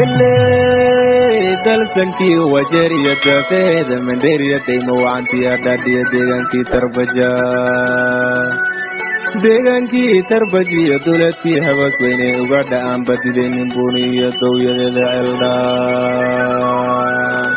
اللي دلسنكي وجرية فيد من ديرية ديمو وعنتي أدادية ديغانكي تربجا deegaankii tarbajiyo dowladkii habas weyne uga dha'aan badidaynin buuniyo dowyadeeda ceeldhaan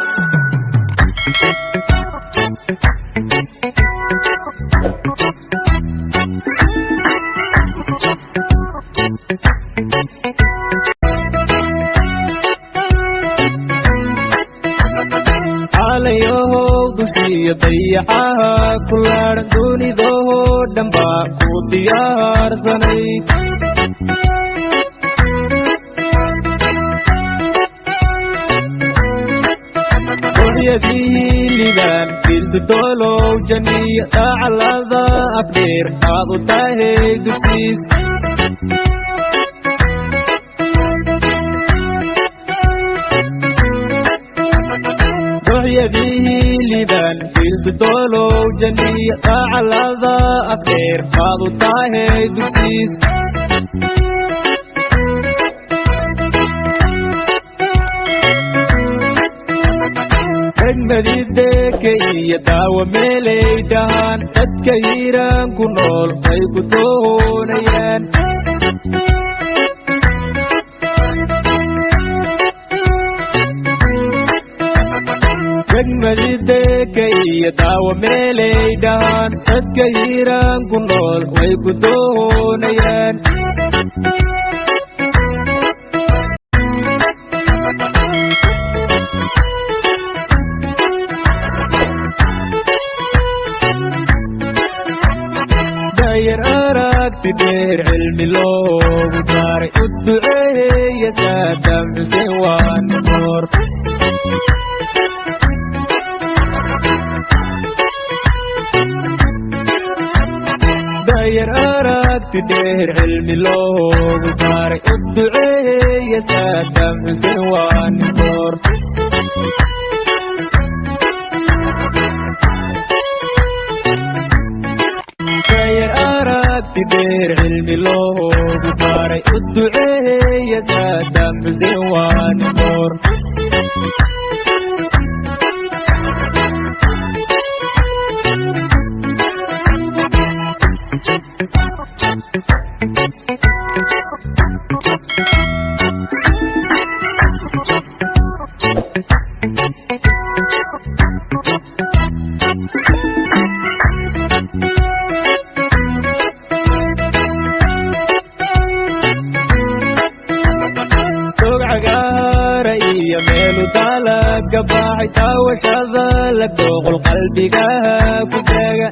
alayow dushiyo dayacaha kulaaran doonidoo dhanba ku diyaarsanay qoryadii liibaan filtu doolow janiyo dacalada afdheer aad u tahay dugsiis qoryadii liibaan filtu doolow janiyo dacalada afdheer aad u tahay dugsiis degmadideke iyo daawo meelay dhahaan dadka hiiraan ku nool ay ku doonayaan degmadideke iyo daawo meelay dhahaan dadka hiiraan ku nool way ku doonayaan dayar aragti dheer cilmi loogu daaray u duceeya saadam xuseen waa noor dayar aragti dheer cilmi loogu daaray u duceeya saadam xuseen waa noor dayar aragti dheer cilmi loogu daaray u duceeya saadam xuseen waa noor cagaara iyo meelu dalabka baxay taawashada la dooqol qalbigaha ku taaga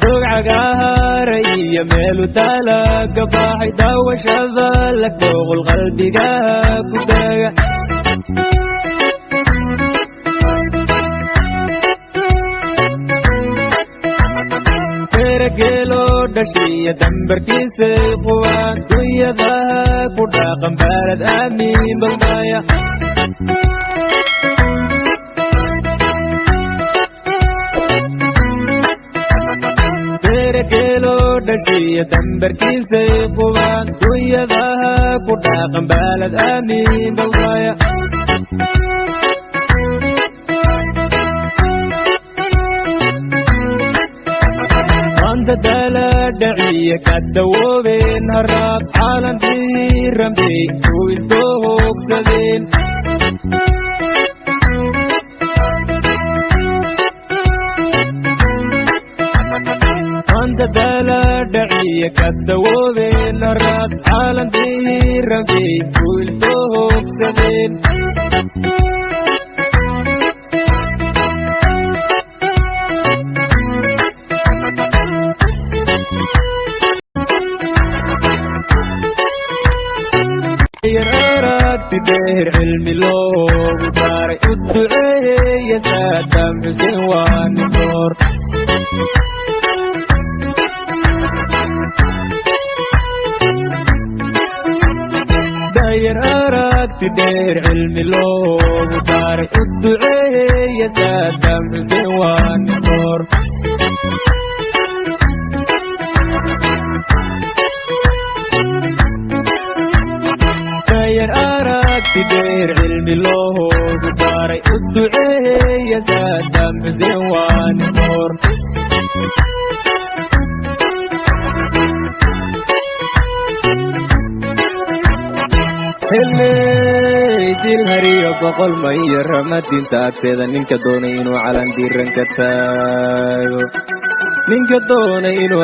doog cagaara iyo meelu dalabka baxay taawashada la dooqol qalbigaha ku taaga geelo dhashiya dambarkiisay quwaan dunyadaha ku dhaqan baalad aamiin balmaya geelo dhashiya dambarkiisay quwaan dunyadaha ku dhaqan baalad aamiin balmaya dala dhaciya ka dawoobeen haraab caalamkii rambey ku ildoogsadeen anta dala dhaciya ka dawoobeen haraab caalamkii rambey ku ildoogsadeen aragti dheer cilmi loogu daaray u duceeya saadam xuseen waa noor dayar aragti dheer cilmi loogu daaray u duceeya saadam xuseen waa noor aragti dheer cilmi loogu daray u duceeya Saddam Xuseen waa nin hor dil hariyo boqol ma iyo ramadinta agteeda ninka doonay inuu calan diiran ka taago ninka doonay inuu